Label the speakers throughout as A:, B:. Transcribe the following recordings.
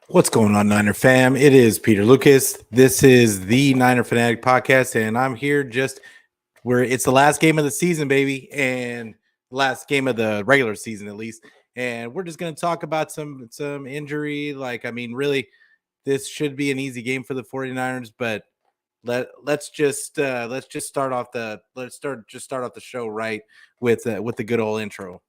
A: What's going on, Niner fam? It is Peter Lucas. This is the Niner Fanatic Podcast, and I'm here just where it's the last game of the season, baby, and last game of the regular season at least. And we're just going to talk about some injury. Really, this should be an easy game for the 49ers, but let's just start off the show right with the good old intro.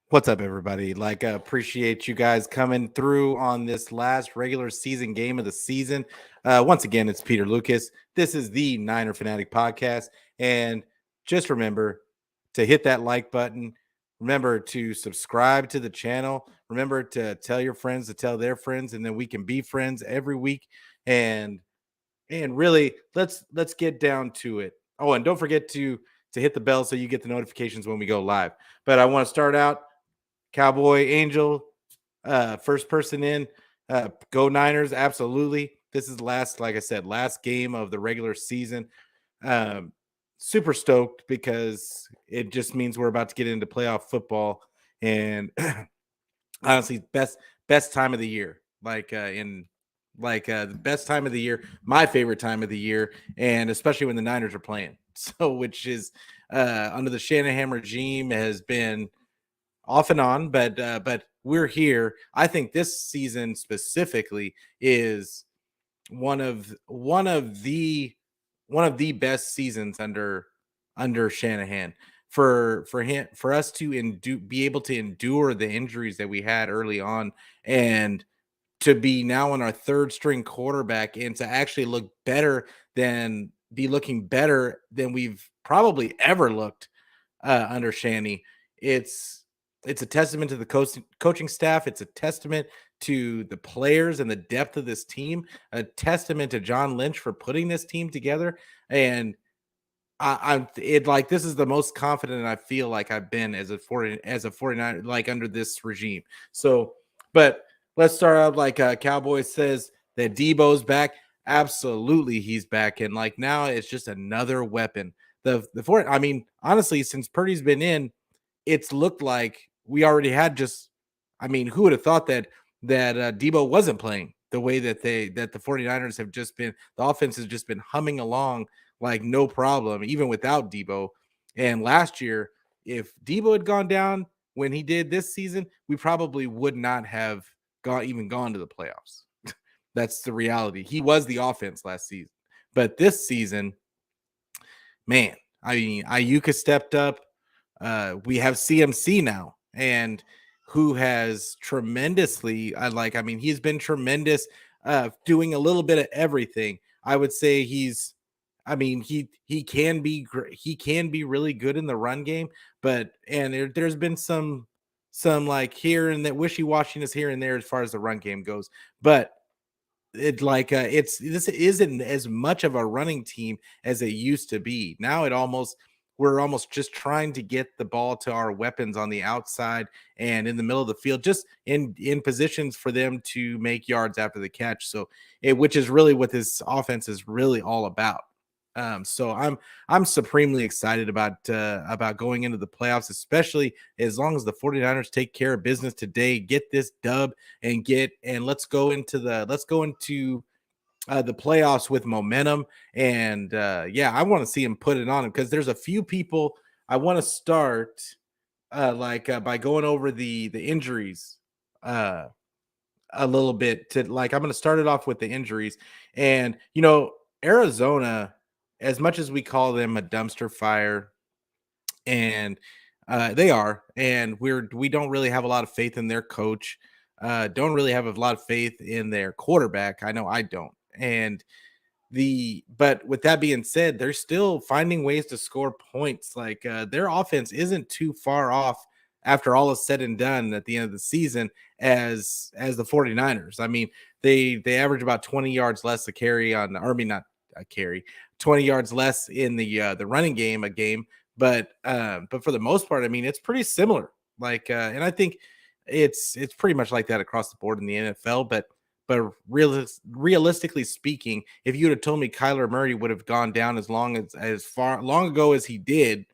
A: What's up, everybody? Appreciate you guys coming through on this last regular season game of the season. Once again, it's Peter Lucas. This is the Niner Fanatic Podcast. And just remember to hit that like button. Remember to subscribe to the channel. Remember to tell your friends to tell their friends, and then we can be friends every week. And really, let's get down to it. Oh, and don't forget to hit the bell so you get the notifications when we go live. But I want to start out. Cowboy Angel, first person in. Go Niners, absolutely. This is like I said, last game of the regular season. Um, Super stoked because it just means we're about to get into playoff football, and honestly, best time of the year. The best time of the year, my favorite time of the year, and especially when the Niners are playing. So, which is under the Shanahan regime has been off and on, but we're here. I think this season specifically is one of the best seasons under Shanahan for us to be able to endure the injuries that we had early on, and to be now on our third string quarterback, and to actually be looking better than we've probably ever looked under Shanny. It's a testament to the coaching staff. It's a testament to the players and the depth of this team. A testament to John Lynch for putting this team together. And this is the most confident I feel like I've been as a 49 like under this regime. So, but let's start out Cowboy says that Debo's back. Absolutely, he's back, and like now it's just another weapon. Honestly, since Purdy's been in, it's looked like we already had who would have thought that Debo wasn't playing the way that the 49ers have just been, the offense has just been humming along like no problem, even without Debo. And last year, if Debo had gone down when he did this season, we probably would not have gone to the playoffs. That's the reality. He was the offense last season. But this season, man, Ayuka stepped up. We have CMC now, and who has he's been tremendous, doing a little bit of everything. I would say he can be really good in the run game, there's been some like here and that wishy-washiness here and there as far as the run game goes, but this isn't as much of a running team as it used to be. Now we're almost just trying to get the ball to our weapons on the outside and in the middle of the field, just in positions for them to make yards after the catch. So which is really what this offense is really all about. So I'm supremely excited about going into the playoffs, especially as long as the 49ers take care of business today, get this dub, and let's go into the playoffs with momentum. And I want to see him put it on him, because there's a few people. I want to start by going over the injuries a little bit. I'm going to start it off with the injuries. And Arizona, as much as we call them a dumpster fire, and They are, and we don't really have a lot of faith in their coach. Don't really have a lot of faith in their quarterback. I know I don't. And but with that being said, they're still finding ways to score points. Like their offense isn't too far off after all is said and done at the end of the season as the 49ers. I mean, they average about 20 yards less a carry on, or I mean not a carry, 20 yards less in the running game a game, but for the most part, I mean, it's pretty similar. Like and I think it's pretty much like that across the board in the NFL, but realistically speaking, if you would have told me Kyler Murray would have gone down as far long ago as he did,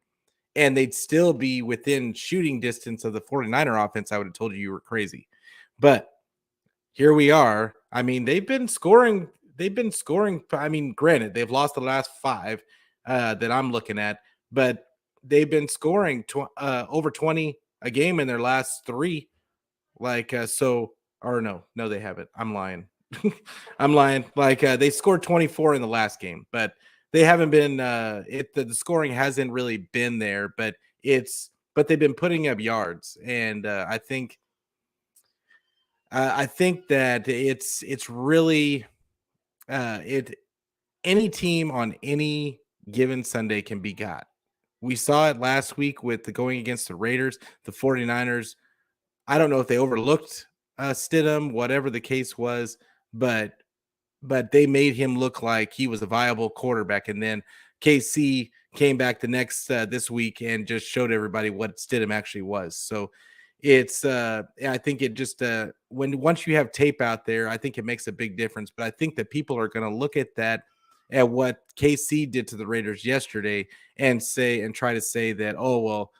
A: and they'd still be within shooting distance of the 49er offense, I would have told you were crazy. But here we are. I mean, they've been scoring. They've been scoring. I mean, granted, they've lost the last five that I'm looking at, but they've been scoring over 20 a game in their last three. Like so, or no, they haven't. I'm lying. I'm lying. Like they scored 24 in the last game, but they haven't been. The scoring hasn't really been there, but they've been putting up yards, and I think that it's really it any team on any given Sunday can be got. We saw it last week with the going against the Raiders, the 49ers. I don't know if they overlooked Stidham, whatever the case was, but they made him look like he was a viable quarterback. And then KC came back the next this week and just showed everybody what Stidham actually was. So it's I think it just once you have tape out there, I think it makes a big difference. But I think that people are going to look at that at what KC did to the Raiders yesterday and try to say that, oh well,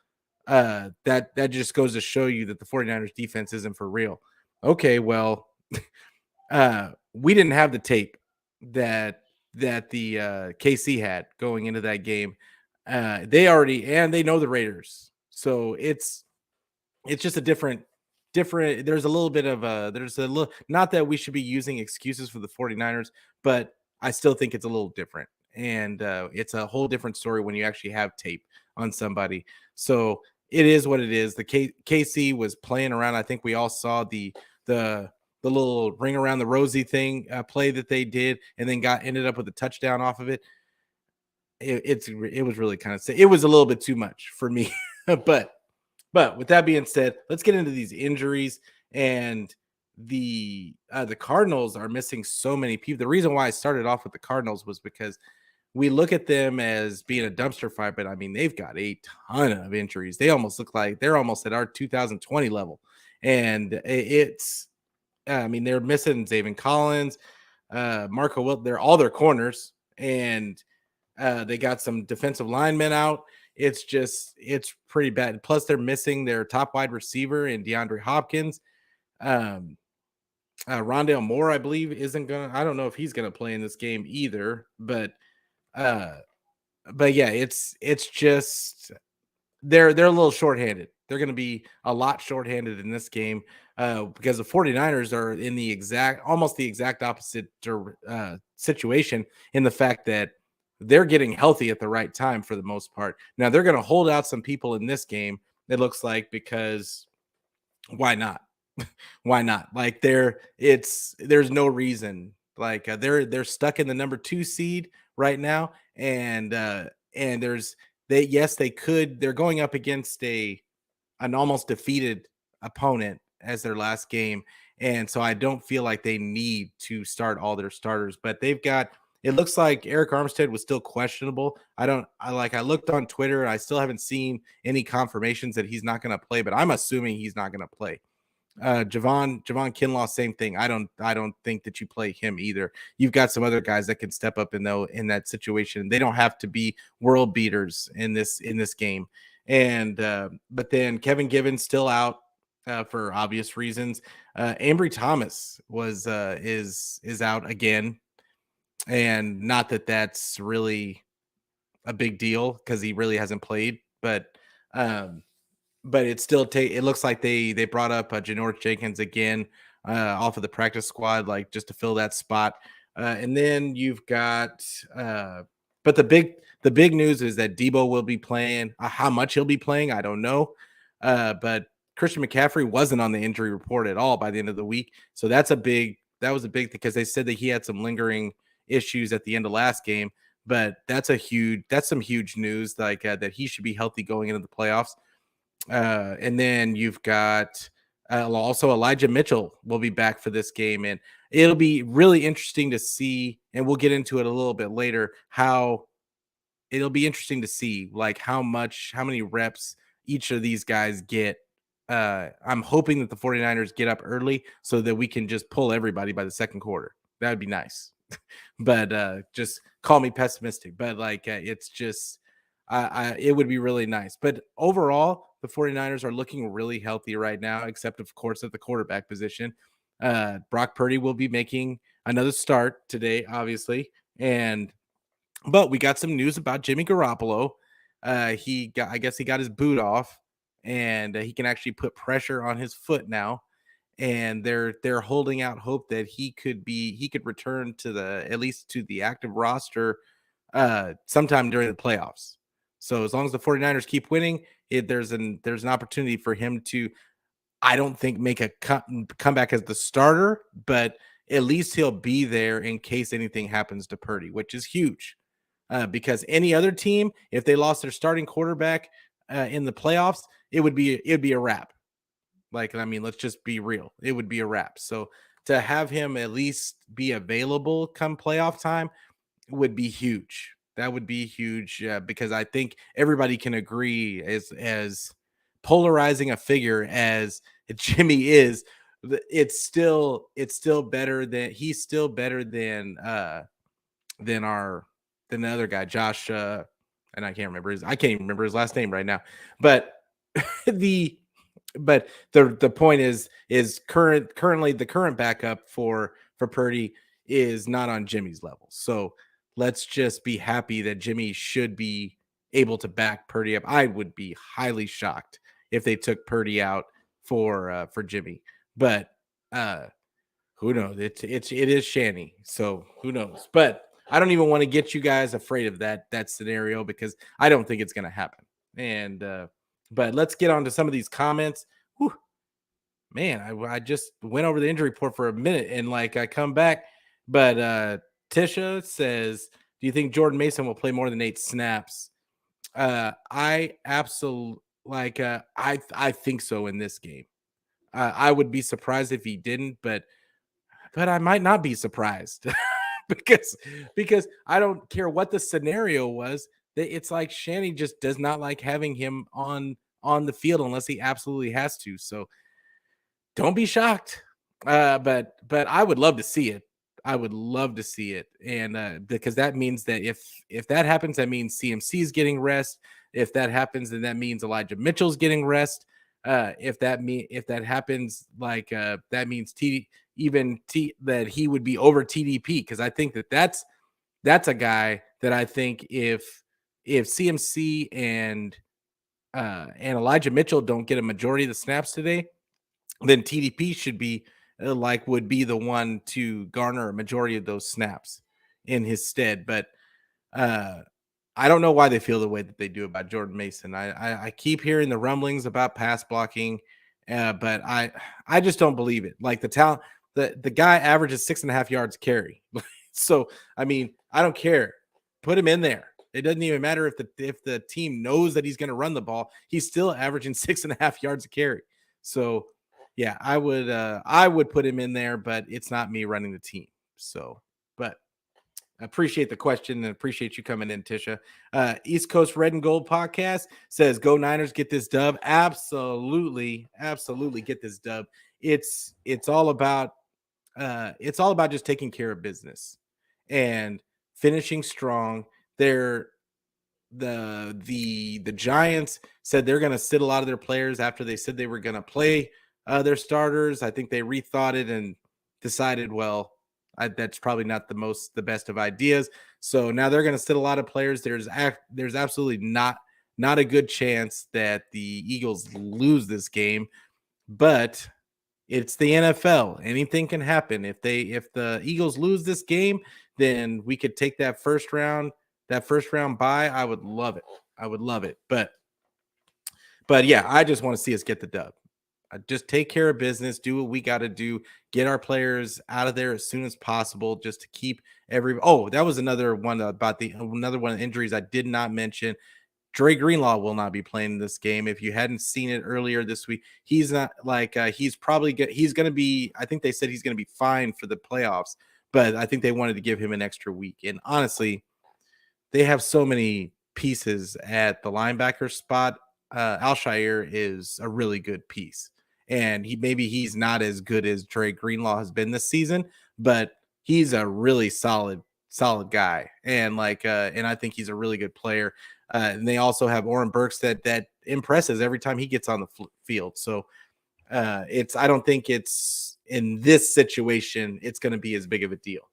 A: that just goes to show you that the 49ers defense isn't for real. Okay, well, we didn't have the tape that the KC had going into that game. They know the Raiders, so it's just a different. There's a little bit of there's a little, not that we should be using excuses for the 49ers, but I still think it's a little different, and it's a whole different story when you actually have tape on somebody. So it is what it is. The KC was playing around. I think we all saw the little ring around the rosy thing play that they did, and then ended up with a touchdown off of it. It was really kind of, it was a little bit too much for me. But with that being said, let's get into these injuries. And the Cardinals are missing so many people. The reason why I started off with the Cardinals was because we look at them as being a dumpster fire, but I mean, they've got a ton of injuries. They almost look like they're almost at our 2020 level. And I mean, they're missing Zaven Collins, Marco Wilt. They're all their corners, and they got some defensive linemen out. It's pretty bad. Plus, they're missing their top wide receiver in DeAndre Hopkins. Rondale Moore, I believe, I don't know if he's gonna play in this game either. But yeah, it's just they're a little shorthanded. They're going to be a lot shorthanded in this game because the 49ers are in almost the exact opposite situation, in the fact that they're getting healthy at the right time for the most part. Now they're going to hold out some people in this game, it looks like, because why not? Why not? Like there's no reason. Like they're stuck in the number 2 seed right now, and they're going up against an almost defeated opponent as their last game. And so I don't feel like they need to start all their starters, but it looks like Eric Armstead was still questionable. I looked on Twitter, and I still haven't seen any confirmations that he's not going to play, but I'm assuming he's not going to play. Javon Kinlaw, same thing. I don't think that you play him either. You've got some other guys that can step up in that situation. They don't have to be world beaters in this game. And but then Kevin Givens still out for obvious reasons. Ambry Thomas is out again, and not that that's really a big deal because he really hasn't played, but it still it looks like they brought up Janoris Jenkins again off of the practice squad, like just to fill that spot. And then you've got But the big news is that Debo will be playing. How much he'll be playing, I don't know. But Christian McCaffrey wasn't on the injury report at all by the end of the week. So that was a big thing because they said that he had some lingering issues at the end of last game. But that's some huge news, like that he should be healthy going into the playoffs. And then you've got also Elijah Mitchell will be back for this game, and it'll be really interesting to see. And we'll get into it a little bit later. It'll be interesting to see like how many reps each of these guys get. I'm hoping that the 49ers get up early so that we can just pull everybody by the second quarter. That would be nice. But just call me pessimistic. But like it's just it would be really nice. But overall, the 49ers are looking really healthy right now, except of course at the quarterback position. Brock Purdy will be making another start today, obviously. But we got some news about Jimmy Garoppolo. I guess he got his boot off, and he can actually put pressure on his foot now. And they're holding out hope that he could return to at least to the active roster sometime during the playoffs. So as long as the 49ers keep winning, there's an opportunity for him to, I don't think, make a comeback as the starter, but at least he'll be there in case anything happens to Purdy, which is huge. Because any other team, if they lost their starting quarterback in the playoffs, it'd be a wrap. Like, I mean, let's just be real. It would be a wrap. So to have him at least be available come playoff time would be huge. That would be huge because I think everybody can agree as polarizing a figure as Jimmy is, it's still better than than the other guy, Josh, and I can't even remember his last name right now. But the point is currently the current backup for Purdy is not on Jimmy's level. So let's just be happy that Jimmy should be able to back Purdy up. I would be highly shocked if they took Purdy out for Jimmy, but who knows? It is Shanny, so who knows? But I don't even want to get you guys afraid of that scenario because I don't think it's going to happen. And but let's get on to some of these comments. Whew. Man, I just went over the injury report for a minute and like I come back. But Tisha says, do you think Jordan Mason will play more than 8 snaps? I absolutely I think so in this game. I would be surprised if he didn't, but I might not be surprised because I don't care what the scenario was. It's like Shanny just does not like having him on the field unless he absolutely has to. So don't be shocked. But I would love to see it. I would love to see it, and because that means that if that happens, that means CMC is getting rest. If that happens, then that means Elijah Mitchell's getting rest. If that happens, like that means that he would be over TDP, because I think that's a guy that I think if CMC and Elijah Mitchell don't get a majority of the snaps today, then TDP should be would be the one to garner a majority of those snaps in his stead. But I don't know why they feel the way that they do about Jordan Mason. I keep hearing the rumblings about pass blocking, but I just don't believe it. Like the talent, the guy averages 6.5 yards carry. So I mean, I don't care. Put him in there. It doesn't even matter if the team knows that he's going to run the ball. He's still averaging 6.5 yards a carry. So yeah, I would put him in there, but it's not me running the team. So, but I appreciate the question and appreciate you coming in, Tisha. East Coast Red and Gold podcast says, "Go Niners, get this dub." Absolutely, absolutely, get this dub. It's all about just taking care of business and finishing strong. The Giants said they're going to sit a lot of their players after they said they were going to play their starters. I think they rethought it and decided, well, that's probably not the best of ideas. So now they're going to sit a lot of players. There's absolutely not a good chance that the Eagles lose this game, but it's the NFL. Anything can happen. If the Eagles lose this game, then we could take that first round that first round bye, I would love it. I would love it. But yeah, I just want to see us get the dub. Just take care of business, do what we got to do, get our players out of there as soon as possible, just to keep every. Oh, that was another one about another one of the injuries I did not mention. Dre Greenlaw will not be playing this game. If you hadn't seen it earlier this week, he's not he's probably he's going to be. I think they said he's going to be fine for the playoffs, but I think they wanted to give him an extra week. And honestly, they have so many pieces at the linebacker spot. Alshire is a really good piece, and he's not as good as Dre Greenlaw has been this season, but he's a really solid guy, and and I think he's a really good player. And they also have Oren Burks that impresses every time he gets on the field. So I don't think it's in this situation it's going to be as big of a deal.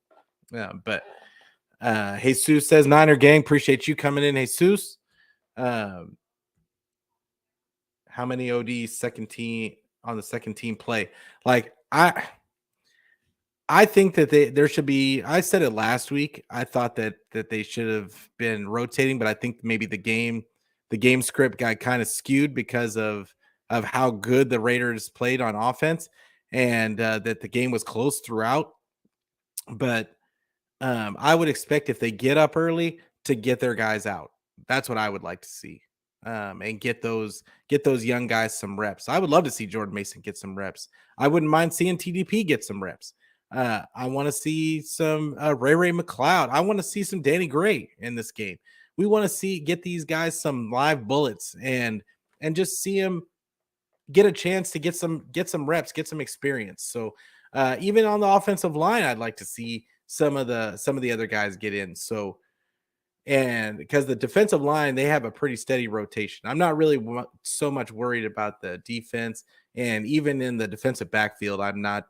A: But Jesus says, Niner gang, appreciate you coming in, Jesus. How many OD second team on the second team play? Like I think that there should be. I said it last week. I thought that they should have been rotating, but I think maybe the game script got kind of skewed because of how good the Raiders played on offense, and that the game was close throughout. But I would expect if they get up early to get their guys out. That's what I would like to see, and get those young guys some reps. I would love to see Jordan Mason get some reps. I wouldn't mind seeing TDP get some reps. I want to see some Ray McLeod. I want to see some Danny Gray in this game. We want to get these guys some live bullets and just see them get a chance to get some reps, get some experience. So even on the offensive line, I'd like to see some of the other guys get in. So, and because the defensive line, they have a pretty steady rotation. I'm not really so much worried about the defense, and even in the defensive backfield, I'm not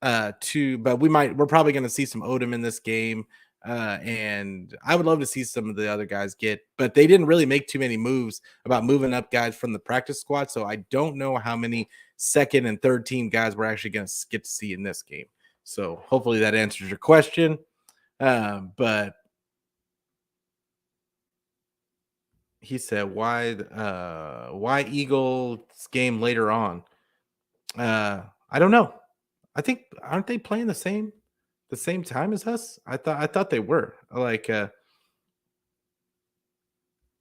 A: but we're probably going to see some Odom in this game. And I would love to see some of the other guys but they didn't really make too many moves about moving up guys from the practice squad. So I don't know how many second and third team guys we're actually going to get to see in this game. So hopefully that answers your question. But he said, why Eagles game later on? I don't know. I think, aren't they playing the same time as us? I thought they were. Like I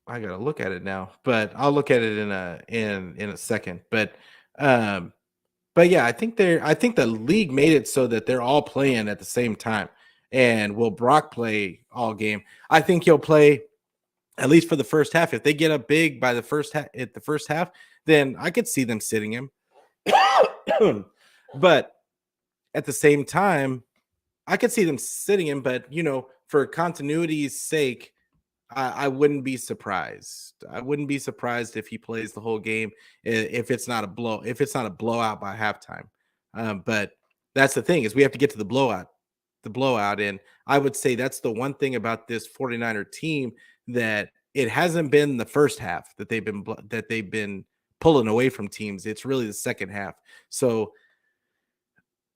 A: gotta look at it now, but I'll look at it in a second. But yeah, I think the league made it so that they're all playing at the same time. And will Brock play all game? I think he'll play at least for the first half. If they get up big by the first half, then I could see them sitting him. But at the same time, I could see them sitting him, but for continuity's sake, I wouldn't be surprised. I wouldn't be surprised if he plays the whole game if it's not a blowout by halftime. But that's the thing, is we have to get to the blowout. And I would say that's the one thing about this 49er team, that it hasn't been the first half that they've been pulling away from teams. It's really the second half. So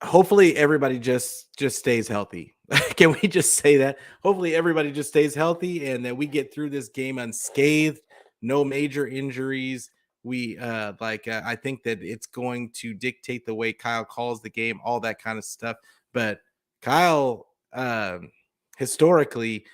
A: hopefully everybody just stays healthy. Can we just say that? Hopefully everybody just stays healthy and that we get through this game unscathed, no major injuries. I think that it's going to dictate the way Kyle calls the game, all that kind of stuff. But Kyle historically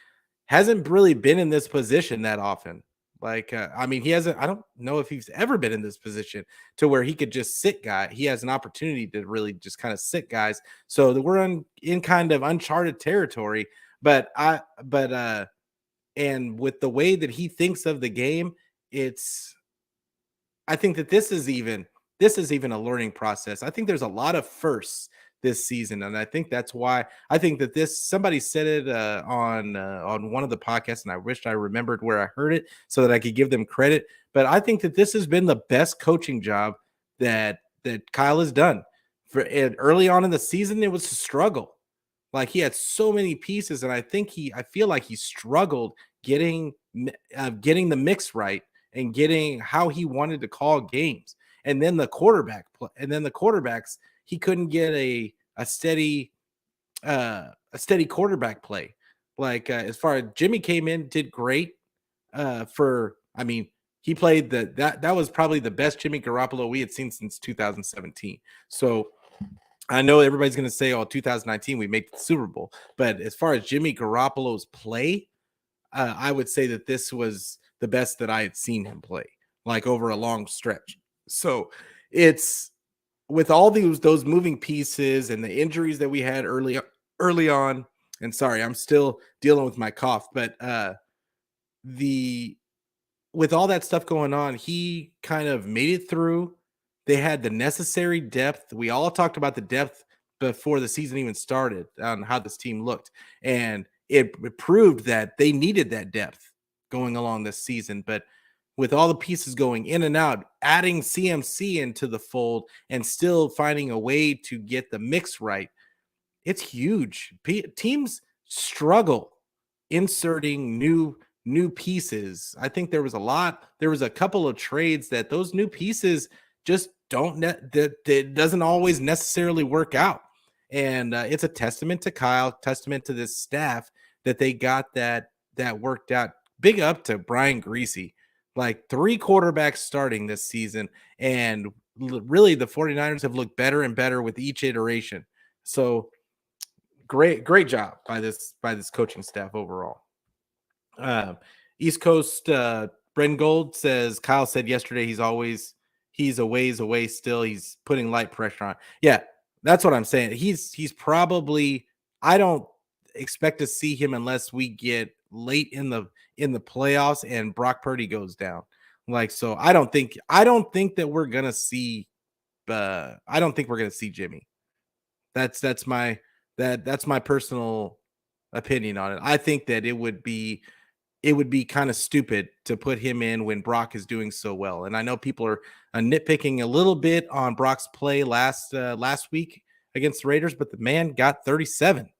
A: hasn't really been in this position that often. He hasn't. I don't know if he's ever been in this position to where he could just sit guy. He has an opportunity to really just kind of sit guys. So that we're in kind of uncharted territory. And with the way that he thinks of the game, I think that this is even a learning process. I think there's a lot of firsts this season, and I think that's why I think that somebody said it on one of the podcasts, and I wished I remembered where I heard it so that I could give them credit. But I think that this has been the best coaching job that Kyle has done. Early on in the season, it was a struggle. Like, he had so many pieces, and I feel like he struggled getting the mix right and getting how he wanted to call games. And then the quarterbacks, he couldn't get a steady quarterback play. Like as far as Jimmy came in, did great. He played that was probably the best Jimmy Garoppolo we had seen since 2017. So I know everybody's going to say, "Oh, 2019 we made the Super Bowl," but as far as Jimmy Garoppolo's play, I would say that this was the best that I had seen him play, like over a long stretch. So it's with all those moving pieces and the injuries that we had early on. And sorry, I'm still dealing with my cough, but the with all that stuff going on, he kind of made it through. They had the necessary depth. We all talked about the depth before the season even started on how this team looked. And it proved that they needed that depth going along this season. But with all the pieces going in and out, adding CMC into the fold and still finding a way to get the mix right, it's huge. Teams struggle inserting new pieces. I think there was a couple of trades that those new pieces just that doesn't always necessarily work out. And it's a testament to Kyle, testament to this staff that they got that worked out. Big up to Brian Greasy. Like 3 quarterbacks starting this season, and really the 49ers have looked better and better with each iteration. So great job by this coaching staff overall. East Coast Bren Gold says Kyle said yesterday he's a ways away still. He's putting light pressure on. Yeah, that's what I'm saying. He's probably, I don't expect to see him unless we get late in the playoffs and Brock Purdy goes down. Like, so I don't think that we're gonna see I don't think we're gonna see Jimmy. That's my personal opinion on it. I think that it would be kind of stupid to put him in when Brock is doing so well. And I know people are nitpicking a little bit on Brock's play last week against the Raiders, but the man got 37.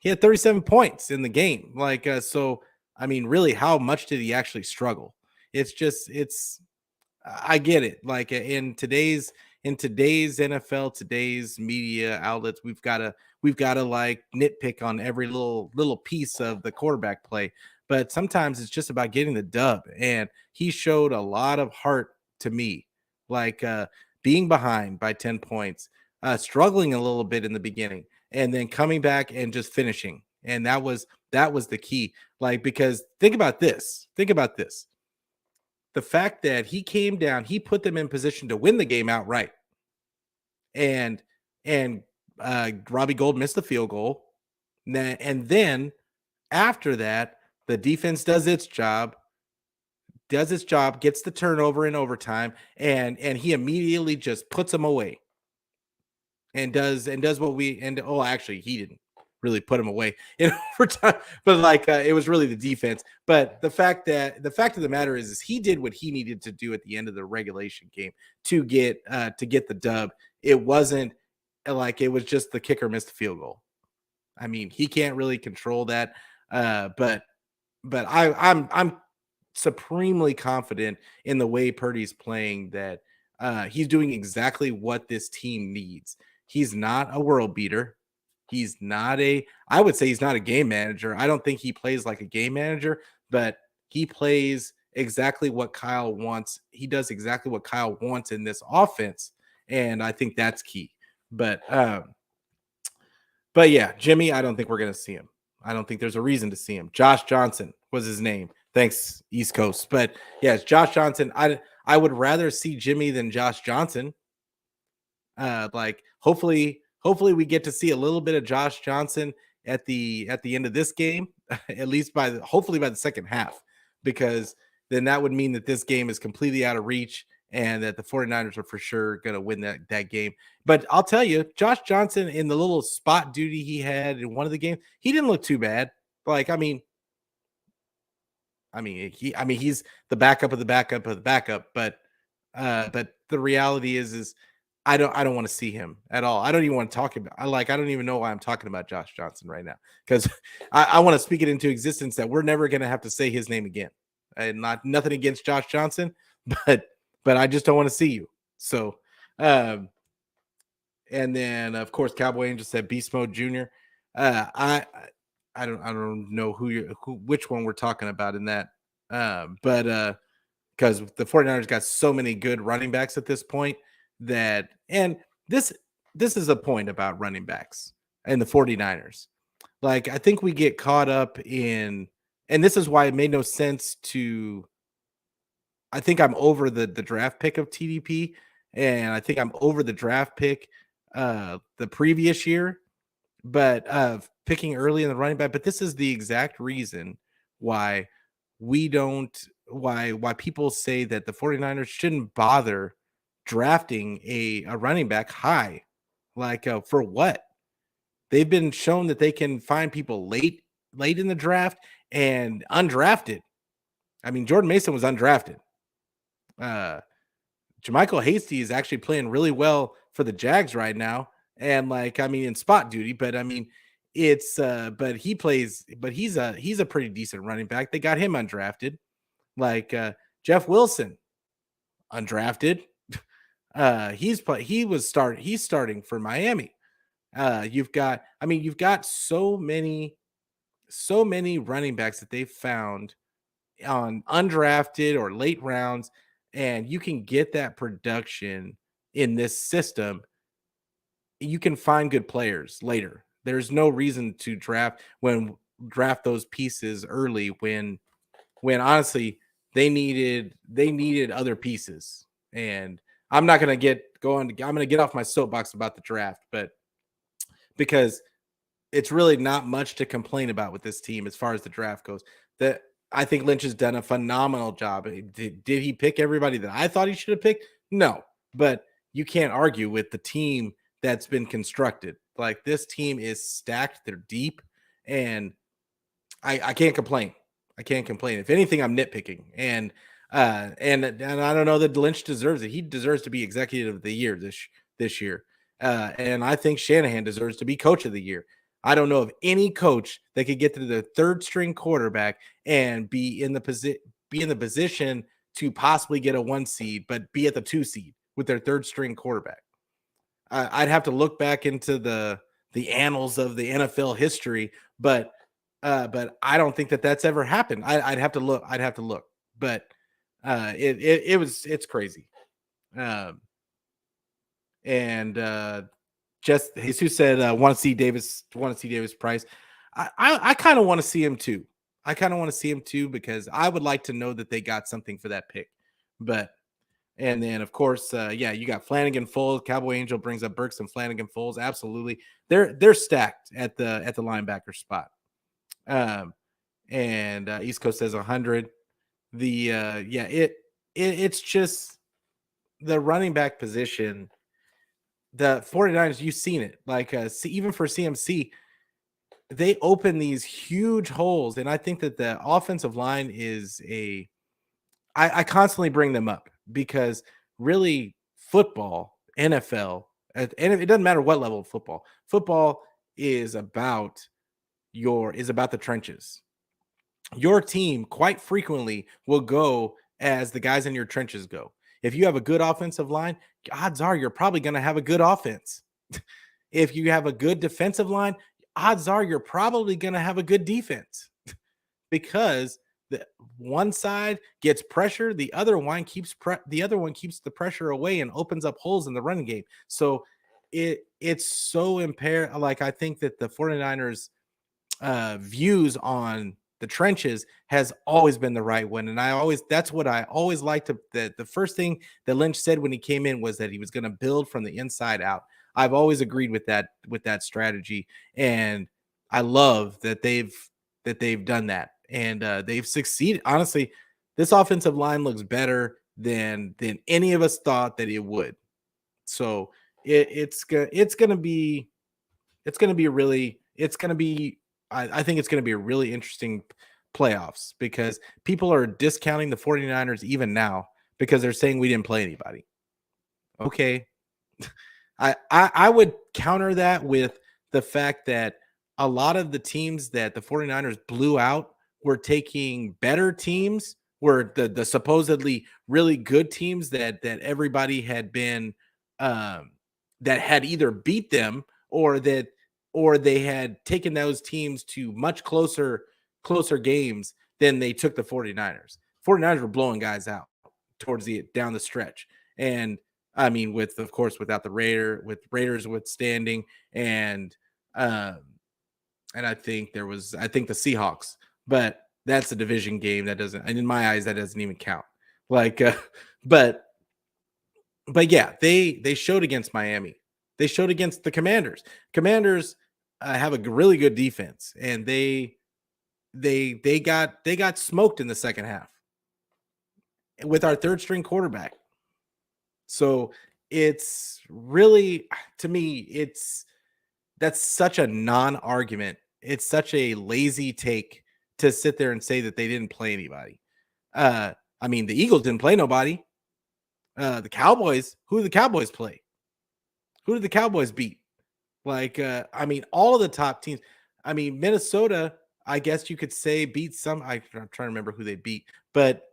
A: He had 37 points in the game. Like, so, I mean, really, how much did he actually struggle? I get it. Like in today's NFL, today's media outlets, we've got to like nitpick on every little piece of the quarterback play. But sometimes it's just about getting the dub. And he showed a lot of heart to me, like being behind by 10 points, struggling a little bit in the beginning, and then coming back and just finishing. And that was the key. Like, because think about this. The fact that he came down, he put them in position to win the game outright. And Robbie Gould missed the field goal. And then after that, the defense does its job, gets the turnover in overtime, and he immediately just puts them away. And does actually he didn't really put him away in overtime, but like it was really the defense. But the fact of the matter is he did what he needed to do at the end of the regulation game to get the dub. It wasn't like it was just the kicker missed the field goal. I mean, he can't really control that, but I'm supremely confident in the way Purdy's playing that he's doing exactly what this team needs. He's not a world beater. I would say he's not a game manager. I don't think he plays like a game manager, but he plays exactly what Kyle wants. He does exactly what Kyle wants in this offense. And I think that's key. But yeah, Jimmy, I don't think we're going to see him. I don't think there's a reason to see him. Josh Johnson was his name. Thanks, East Coast. But yeah, it's Josh Johnson. I would rather see Jimmy than Josh Johnson. Like hopefully we get to see a little bit of Josh Johnson at the end of this game, at least hopefully by the second half, because then that would mean that this game is completely out of reach and that the 49ers are for sure going to win that game. But I'll tell you, Josh Johnson in the little spot duty he had in one of the games, he didn't look too bad. Like, I mean, he's the backup of the backup of the backup, but the reality is I don't want to see him at all. I don't even want to talk about. I don't even know why I'm talking about Josh Johnson right now, because I want to speak it into existence that we're never going to have to say his name again. And nothing against Josh Johnson, but I just don't want to see you. So, and then of course Cowboy Angel said Beast Mode Jr. don't know which one we're talking about in that. But because the 49ers got so many good running backs at this point that, and this is a point about running backs and the 49ers. Like, I think we get caught up in, and this is why it made no sense to, I think I'm over the draft pick of TDP, and I think I'm over the draft pick the previous year, but picking early in the running back. But this is the exact reason why we don't, why people say that the 49ers shouldn't bother drafting a running back high. Like, for what? They've been shown that they can find people late in the draft and undrafted. I mean, Jordan Mason was undrafted. Jermichael Hasty is actually playing really well for the Jags right now. And like, I mean, in spot duty, but I mean, it's but he's a pretty decent running back. They got him undrafted. Like Jeff Wilson, undrafted. He's starting for Miami. You've got so many running backs that they've found on undrafted or late rounds, and you can get that production in this system. You can find good players later. There's no reason to draft those pieces early when honestly they needed other pieces. And I'm not going to get going. I'm going to get off my soapbox about the draft, but because it's really not much to complain about with this team as far as the draft goes. That I think Lynch has done a phenomenal job. Did he pick everybody that I thought he should have picked? No, but you can't argue with the team that's been constructed. Like, this team is stacked. They're deep, and I can't complain. I can't complain. If anything, I'm nitpicking. And I don't know that Lynch deserves it. He deserves to be executive of the year this year. And I think Shanahan deserves to be coach of the year. I don't know of any coach that could get to the third string quarterback and be in the position to possibly get a 1 seed, but be at the 2 seed with their third string quarterback. I'd have to look back into the annals of the NFL history, but I don't think that that's ever happened. I'd have to look. But it's crazy. Just Jesus said, want to see Davis Price. I kind of want to see him too. Because I would like to know that they got something for that pick. But, and then of course, you got Flanagan Foles. Cowboy Angel brings up Burks and Flanagan Foles. Absolutely. They're stacked at the linebacker spot. And East Coast says 100. It's just the running back position. The 49ers, you've seen it. Like, even for CMC, they open these huge holes. And I think that the offensive line is I constantly bring them up because really football, NFL, and it doesn't matter what level of football is about the trenches. Your team quite frequently will go as the guys in your trenches go. If you have a good offensive line, odds are you're probably going to have a good offense. If you have a good defensive line, odds are you're probably going to have a good defense because the one side gets pressure, the other one keeps the pressure away and opens up holes in the running game. So it's so impaired. Like, I think that the 49ers views on the trenches has always been the right one. And that's what I always liked. The first thing that Lynch said when he came in was that he was going to build from the inside out. I've always agreed with that strategy. And I love that they've done that. And they've succeeded. Honestly, this offensive line looks better than any of us thought that it would. So it's going to be I think it's going to be a really interesting playoffs because people are discounting the 49ers even now because they're saying we didn't play anybody. Okay. I would counter that with the fact that a lot of the teams that the 49ers blew out were taking better teams, were the supposedly really good teams that everybody had been that had either beat them or that or they had taken those teams to much closer games than they took the 49ers. 49ers were blowing guys out towards the down the stretch. And I mean, with of course without the Raiders withstanding, and um and I think the Seahawks, but that's a division game that doesn't, and in my eyes that doesn't even count. Like but but yeah, they showed against Miami. They showed against the Commanders. Commanders have a really good defense, and they got smoked in the second half with our third string quarterback. So it's really, to me, that's such a non-argument. It's such a lazy take to sit there and say that they didn't play anybody. I mean, the Eagles didn't play nobody. The Cowboys, who did the Cowboys play? Who did the Cowboys beat? Like, I mean, all of the top teams. I mean, Minnesota, I guess you could say beat some. I'm trying to remember who they beat, but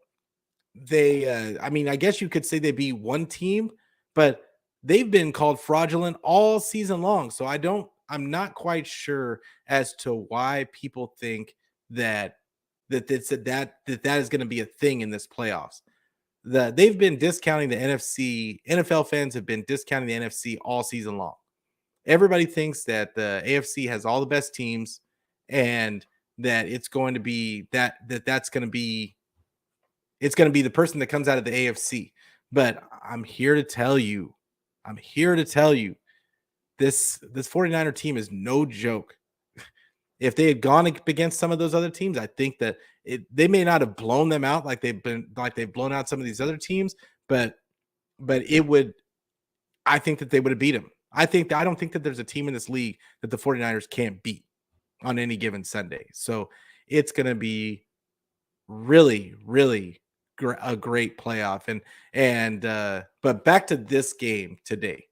A: I mean, I guess you could say they beat one team, but they've been called fraudulent all season long. So I'm not quite sure as to why people think that that is going to be a thing in this playoffs. They've been discounting the NFC. NFL fans have been discounting the NFC all season long. Everybody thinks that the AFC has all the best teams, and that it's going to be that's going to be it's going to be the person that comes out of the AFC. But I'm here to tell you, this 49er team is no joke. If they had gone up against some of those other teams, I think that they may not have blown them out like they've blown out some of these other teams, but it would, I think that they would have beat them. I don't think that there's a team in this league that the 49ers can't beat on any given Sunday. So it's going to be really, really a great playoff. But back to this game today.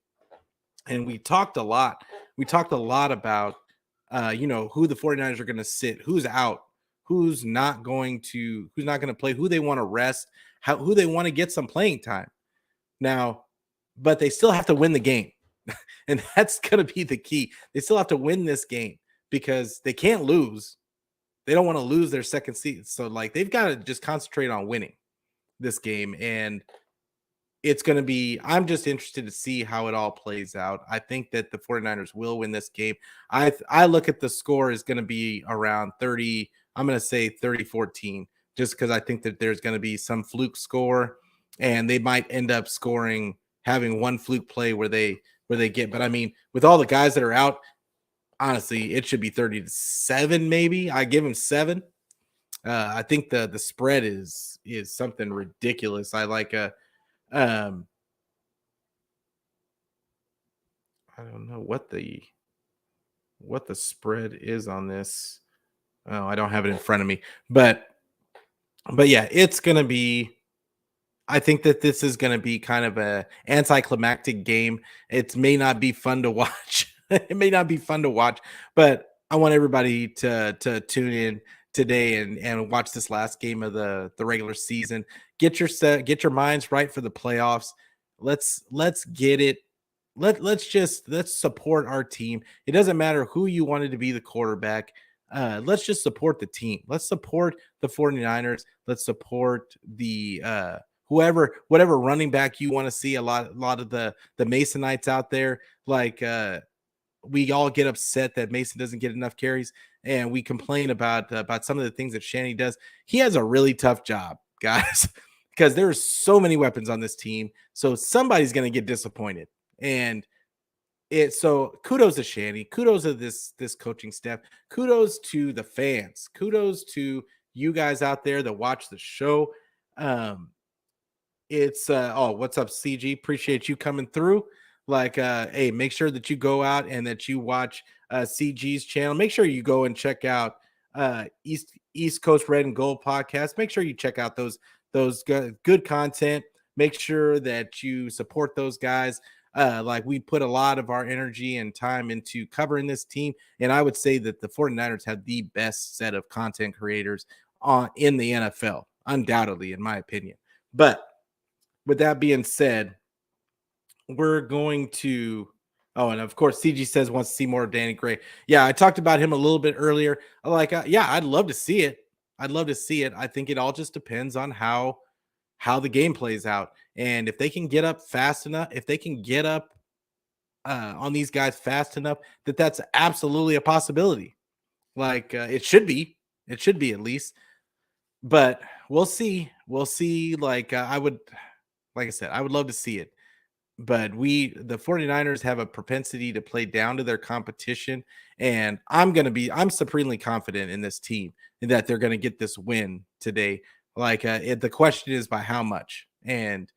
A: And we talked a lot. We talked a lot about who the 49ers are going to sit, who's out, who's not going to play, who they want to rest, who they want to get some playing time. Now, but they still have to win the game. And that's going to be the key. They still have to win this game because they can't lose. They don't want to lose their second seed. So like they've got to just concentrate on winning this game. And it's going to be, I'm just interested to see how it all plays out. I think that the 49ers will win this game. I look at the score is going to be around 30. I'm going to say 30-14, just because I think that there's going to be some fluke score, and they might end up having one fluke play where they get. But I mean, with all the guys that are out, honestly, it should be 30-7, maybe. I give them 7. I think the spread is something ridiculous. I like I don't know what the spread is on this. Oh, I don't have it in front of me. But yeah, it's going to be, I think that this is going to be kind of a anticlimactic game. It may not be fun to watch. It may not be fun to watch, but I want everybody to tune in today and watch this last game of the regular season. Get your minds right for the playoffs. Let's get it. Let's support our team. It doesn't matter who you wanted to be the quarterback. Let's just support the team. Let's support the 49ers. Let's support the whatever running back you want to see. A lot of the Masonites out there, like we all get upset that Mason doesn't get enough carries, and we complain about some of the things that Shanny does. He has a really tough job, guys, because there's so many weapons on this team. So somebody's going to get disappointed. And so kudos to Shanny, kudos to this coaching staff, kudos to the fans, kudos to you guys out there that watch the show. It's what's up, CG? Appreciate you coming through. Like, hey, make sure that you go out and that you watch CG's channel. Make sure you go and check out East Coast Red and Gold podcast. Make sure you check out those good content. Make sure that you support those guys. Like, we put a lot of our energy and time into covering this team, and I would say that the 49ers have the best set of content creators in the NFL, undoubtedly, in my opinion. But with that being said, we're going to Oh, and of course, CG says wants to see more of Danny Gray. Yeah, I talked about him a little bit earlier. Like, yeah, I'd love to see it. I'd love to see it. I think it all just depends on how the game plays out, and if they can get up fast enough, if they can get up on these guys fast enough, that's absolutely a possibility. Like, it should be at least. But we'll see. We'll see. Like, like I said, I would love to see it. But the 49ers have a propensity to play down to their competition. And I'm supremely confident in this team and that they're going to get this win today. Like, the question is by how much and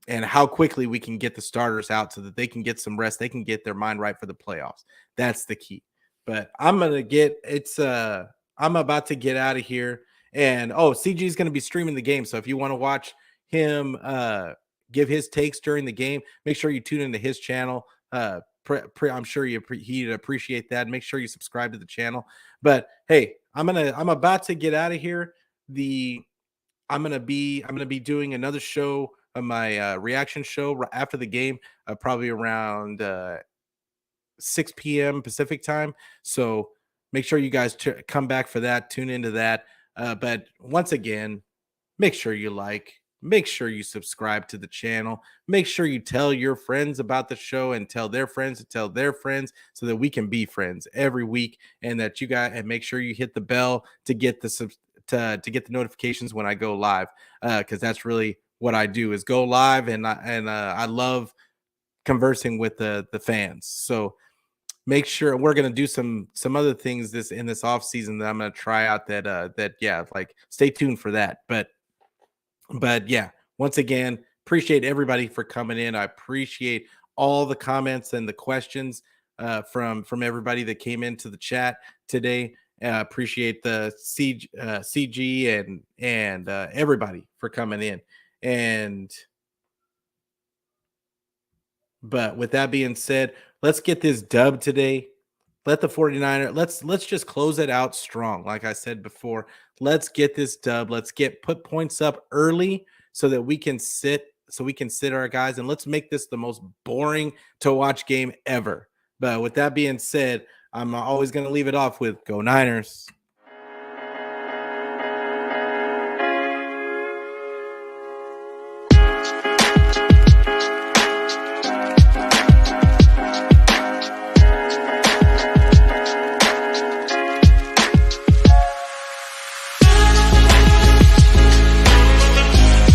A: how quickly we can get the starters out so that they can get some rest. They can get their mind right for the playoffs. That's the key. But I'm about to get out of here. And CG is going to be streaming the game. So if you want to watch him give his takes during the game, make sure you tune into his channel. I'm sure he'd appreciate that. Make sure you subscribe to the channel. But hey, I'm about to get out of here. I'm gonna be doing another show, my reaction show after the game, probably around 6 p.m. Pacific time. So make sure you guys come back for that. Tune into that. But once again, make sure you make sure you subscribe to the channel. Make sure you tell your friends about the show and tell their friends to tell their friends so that we can be friends every week. And that you guys, and make sure you hit the bell to get to get the notifications when I go live, because that's really what I do is go live, and I love conversing with the fans. So make sure we're going to do some other things in this off season that I'm going to try out that yeah, like stay tuned for that. But yeah, once again, appreciate everybody for coming in. I appreciate all the comments and the questions from everybody that came into the chat today. Appreciate the CG and everybody for coming in. But with that being said, let's get this dub today. Let the 49er, let's just close it out strong. Like I said before, let's get this dub. Let's put points up early so that we can sit our guys, and let's make this the most boring to watch game ever. But with that being said, I'm always going to leave it off with go Niners.